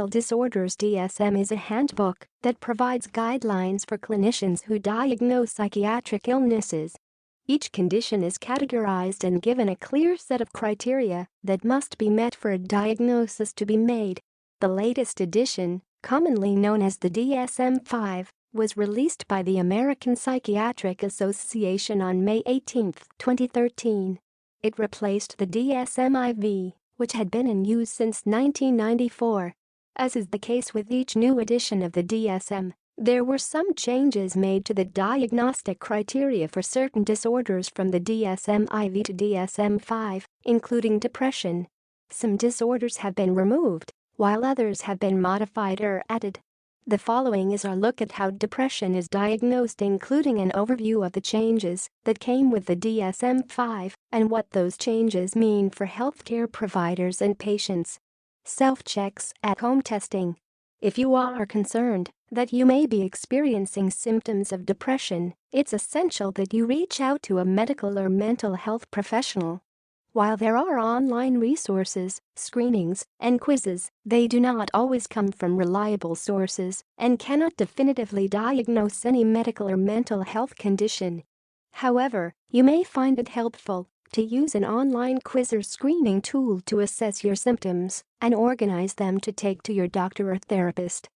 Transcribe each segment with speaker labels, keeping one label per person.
Speaker 1: Disorders DSM is a handbook that provides guidelines for clinicians who diagnose psychiatric illnesses. Each condition is categorized and given a clear set of criteria that must be met for a diagnosis to be made. The latest edition, commonly known as the DSM-5, was released by the American Psychiatric Association on May 18, 2013. It replaced the DSM-IV, which had been in use since 1994. As is the case with each new edition of the DSM, there were some changes made to the diagnostic criteria for certain disorders from the DSM-IV to DSM-5, including depression. Some disorders have been removed, while others have been modified or added. The following is our look at how depression is diagnosed, including an overview of the changes that came with the DSM-5 and what those changes mean for healthcare providers and patients. Self-checks at home testing. If you are concerned that you may be experiencing symptoms of depression, it's essential that you reach out to a medical or mental health professional. While there are online resources, screenings, and quizzes, they do not always come from reliable sources and cannot definitively diagnose any medical or mental health condition. However, you may find it helpful to use an online quiz or screening tool to assess your symptoms and organize them to take to your doctor or therapist.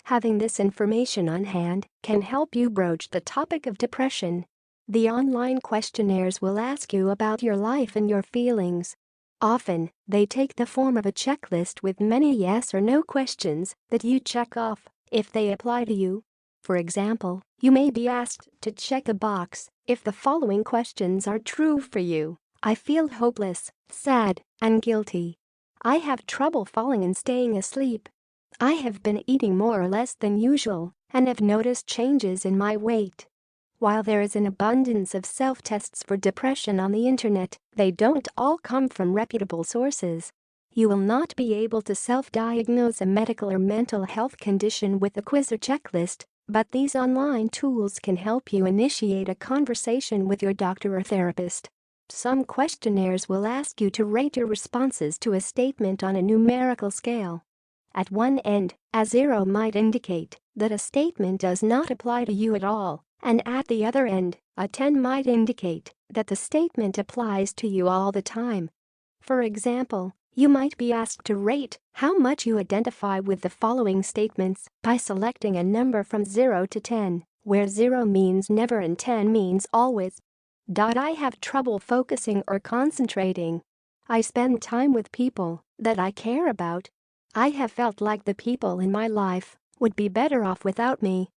Speaker 1: Having this information on hand can help you broach the topic of depression. The online questionnaires will ask you about your life and your feelings. Often, they take the form of a checklist with many yes or no questions that you check off if they apply to you. For example, you may be asked to check a box if the following questions are true for you. I feel hopeless, sad, and guilty. I have trouble falling and staying asleep. I have been eating more or less than usual and have noticed changes in my weight. While there is an abundance of self-tests for depression on the internet, they don't all come from reputable sources. You will not be able to self-diagnose a medical or mental health condition with a quiz or checklist, but these online tools can help you initiate a conversation with your doctor or therapist. Some questionnaires will ask you to rate your responses to a statement on a numerical scale. At one end, a 0 might indicate that a statement does not apply to you at all, and at the other end, a 10 might indicate that the statement applies to you all the time. For example, you might be asked to rate how much you identify with the following statements by selecting a number from 0 to 10, where 0 means never and 10 means always. I have trouble focusing or concentrating. I spend time with people that I care about. I have felt like the people in my life would be better off without me.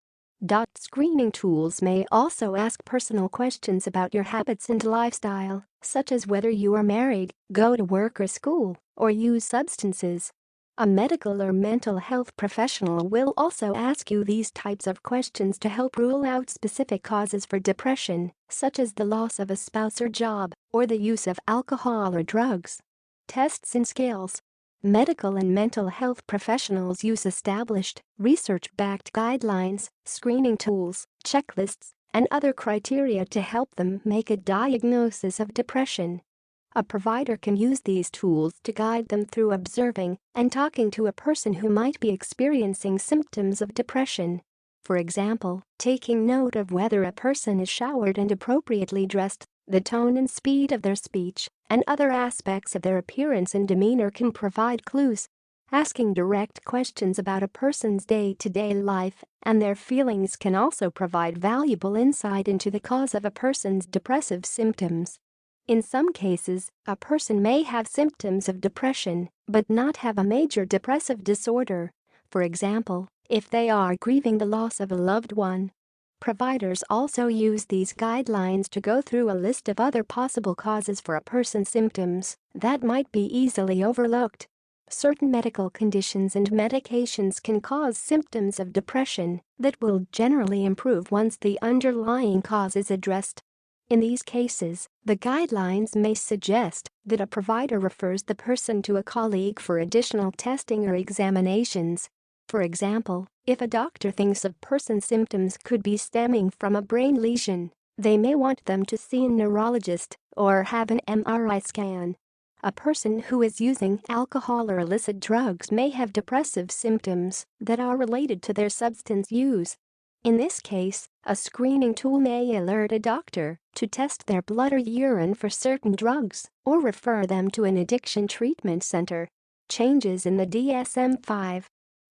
Speaker 1: Screening tools may also ask personal questions about your habits and lifestyle, such as whether you are married, go to work or school, or use substances. A medical or mental health professional will also ask you these types of questions to help rule out specific causes for depression, such as the loss of a spouse or job, or the use of alcohol or drugs. Tests and scales. Medical and mental health professionals use established, research-backed guidelines, screening tools, checklists, and other criteria to help them make a diagnosis of depression. A provider can use these tools to guide them through observing and talking to a person who might be experiencing symptoms of depression. For example, taking note of whether a person is showered and appropriately dressed, the tone and speed of their speech, and other aspects of their appearance and demeanor can provide clues. Asking direct questions about a person's day-to-day life and their feelings can also provide valuable insight into the cause of a person's depressive symptoms. In some cases, a person may have symptoms of depression but not have a major depressive disorder. For example, if they are grieving the loss of a loved one. Providers also use these guidelines to go through a list of other possible causes for a person's symptoms that might be easily overlooked. Certain medical conditions and medications can cause symptoms of depression that will generally improve once the underlying cause is addressed. In these cases, the guidelines may suggest that a provider refers the person to a colleague for additional testing or examinations. For example, if a doctor thinks a person's symptoms could be stemming from a brain lesion, they may want them to see a neurologist or have an MRI scan. A person who is using alcohol or illicit drugs may have depressive symptoms that are related to their substance use. In this case, a screening tool may alert a doctor to test their blood or urine for certain drugs or refer them to an addiction treatment center. Changes in the DSM-5.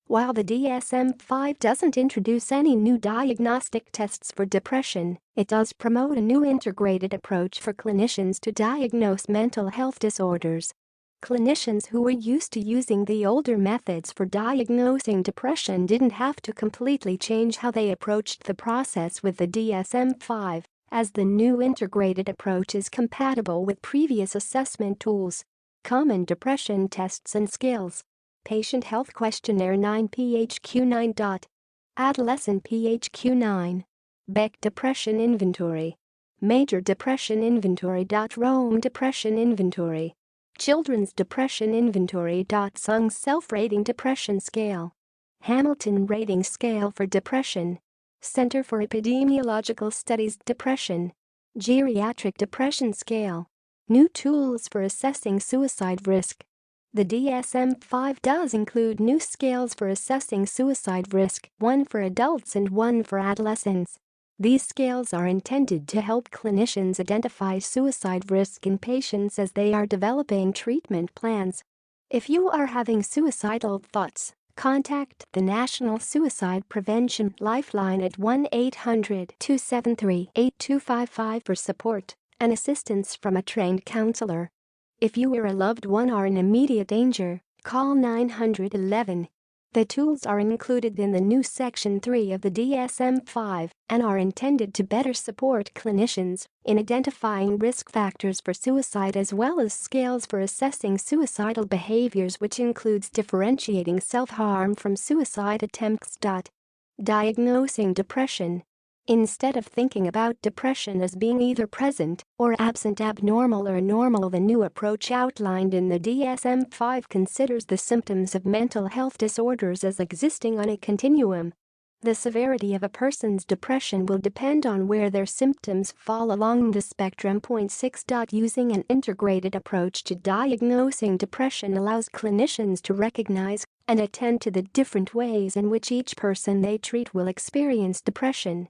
Speaker 1: While the DSM-5 doesn't introduce any new diagnostic tests for depression, it does promote a new integrated approach for clinicians to diagnose mental health disorders. Clinicians who were used to using the older methods for diagnosing depression didn't have to completely change how they approached the process with the DSM-5, as the new integrated approach is compatible with previous assessment tools. Common depression tests and skills. Patient Health Questionnaire 9 PHQ-9. Adolescent PHQ-9. Beck Depression Inventory. Major Depression Inventory. Rome Depression Inventory. Children's Depression Inventory. Sung Self-Rating Depression Scale. Hamilton Rating Scale for Depression. Center for Epidemiological Studies Depression. Geriatric Depression Scale. New tools for assessing suicide risk. The DSM-5 does include new scales for assessing suicide risk, one for adults and one for adolescents. These scales are intended to help clinicians identify suicide risk in patients as they are developing treatment plans. If you are having suicidal thoughts, contact the National Suicide Prevention Lifeline at 1-800-273-8255 for support and assistance from a trained counselor. If you or a loved one are in immediate danger, call 911. The tools are included in the new Section 3 of the DSM-5 and are intended to better support clinicians in identifying risk factors for suicide as well as scales for assessing suicidal behaviors, which includes differentiating self-harm from suicide attempts. Diagnosing depression. Instead of thinking about depression as being either present or absent, abnormal or normal, the new approach outlined in the DSM-5 considers the symptoms of mental health disorders as existing on a continuum. The severity of a person's depression will depend on where their symptoms fall along the spectrum. 6. Using an integrated approach to diagnosing depression allows clinicians to recognize and attend to the different ways in which each person they treat will experience depression.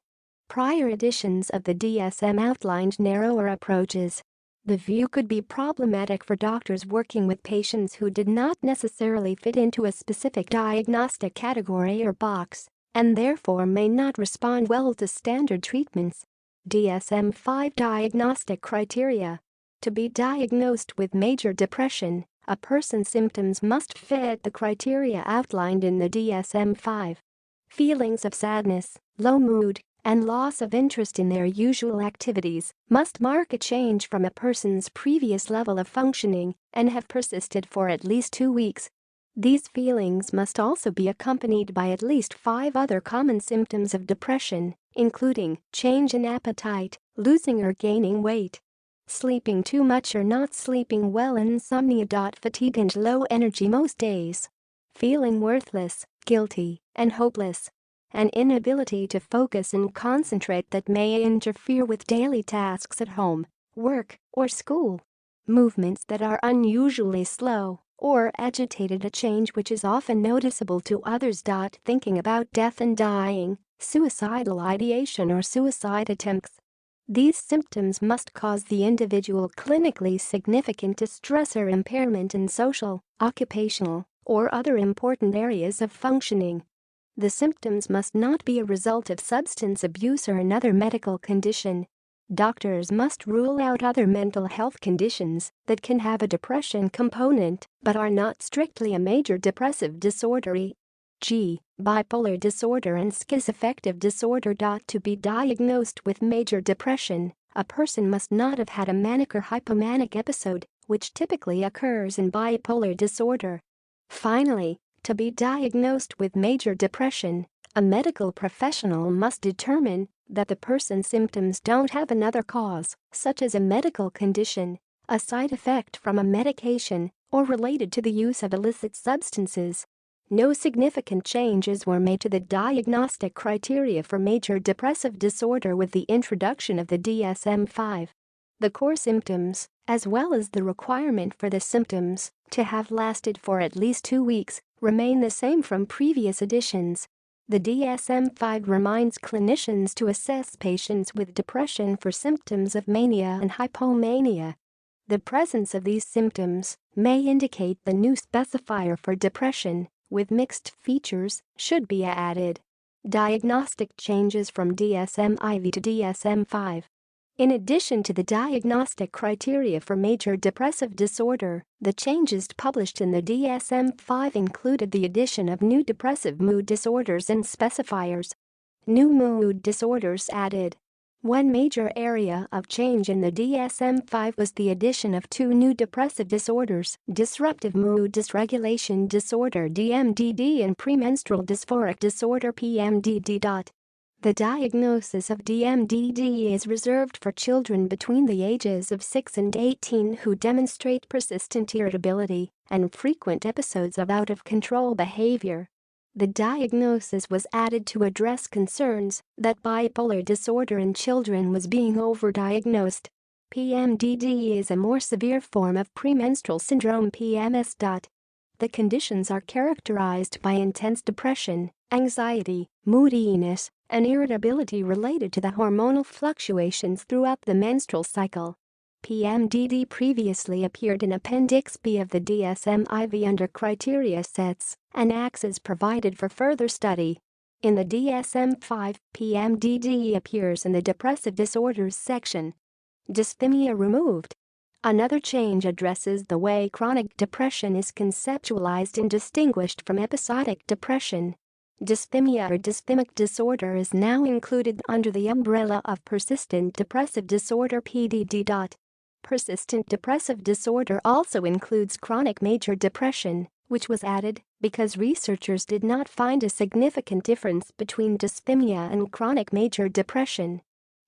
Speaker 1: Prior editions of the DSM outlined narrower approaches. The view could be problematic for doctors working with patients who did not necessarily fit into a specific diagnostic category or box, and therefore may not respond well to standard treatments. DSM-5 Diagnostic Criteria. To be diagnosed with major depression, a person's symptoms must fit the criteria outlined in the DSM-5. Feelings of sadness, low mood, and loss of interest in their usual activities must mark a change from a person's previous level of functioning and have persisted for at least 2 weeks. These feelings must also be accompanied by at least 5 other common symptoms of depression, including change in appetite, losing or gaining weight, sleeping too much or not sleeping well, insomnia. Fatigue and low energy most days, feeling worthless, guilty, and hopeless. An inability to focus and concentrate that may interfere with daily tasks at home, work, or school. Movements that are unusually slow or agitated, a change which is often noticeable to others. Thinking about death and dying, suicidal ideation or suicide attempts. These symptoms must cause the individual clinically significant distress or impairment in social, occupational, or other important areas of functioning. The symptoms must not be a result of substance abuse or another medical condition. Doctors must rule out other mental health conditions that can have a depression component but are not strictly a major depressive disorder, e.g., bipolar disorder and schizoaffective disorder. To be diagnosed with major depression, a person must not have had a manic or hypomanic episode, which typically occurs in bipolar disorder. Finally, to be diagnosed with major depression, a medical professional must determine that the person's symptoms don't have another cause, such as a medical condition, a side effect from a medication, or related to the use of illicit substances. No significant changes were made to the diagnostic criteria for major depressive disorder with the introduction of the DSM-5. The core symptoms, as well as the requirement for the symptoms to have lasted for at least 2 weeks, remain the same from previous editions. The DSM-5 reminds clinicians to assess patients with depression for symptoms of mania and hypomania. The presence of these symptoms may indicate the new specifier for depression, with mixed features, should be added. Diagnostic changes from DSM-IV to DSM-5. In addition to the diagnostic criteria for major depressive disorder, the changes published in the DSM-5 included the addition of new depressive mood disorders and specifiers. New mood disorders added. One major area of change in the DSM-5 was the addition of 2 new depressive disorders, disruptive mood dysregulation disorder (DMDD) and premenstrual dysphoric disorder (PMDD). The diagnosis of DMDD is reserved for children between the ages of 6 and 18 who demonstrate persistent irritability and frequent episodes of out-of-control behavior. The diagnosis was added to address concerns that bipolar disorder in children was being overdiagnosed. PMDD is a more severe form of premenstrual syndrome (PMS). The conditions are characterized by intense depression, anxiety, moodiness, and irritability related to the hormonal fluctuations throughout the menstrual cycle. PMDD previously appeared in Appendix B of the DSM-IV under criteria sets and axes provided for further study. In the DSM-5, PMDD appears in the depressive disorders section. Dysthymia removed. Another change addresses the way chronic depression is conceptualized and distinguished from episodic depression. Dysthymia or dysthymic disorder is now included under the umbrella of persistent depressive disorder (PDD). Persistent depressive disorder also includes chronic major depression, which was added because researchers did not find a significant difference between dysthymia and chronic major depression.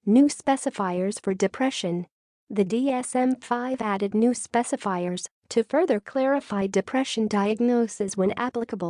Speaker 1: New specifiers for depression. The DSM-5 added new specifiers to further clarify depression diagnosis when applicable.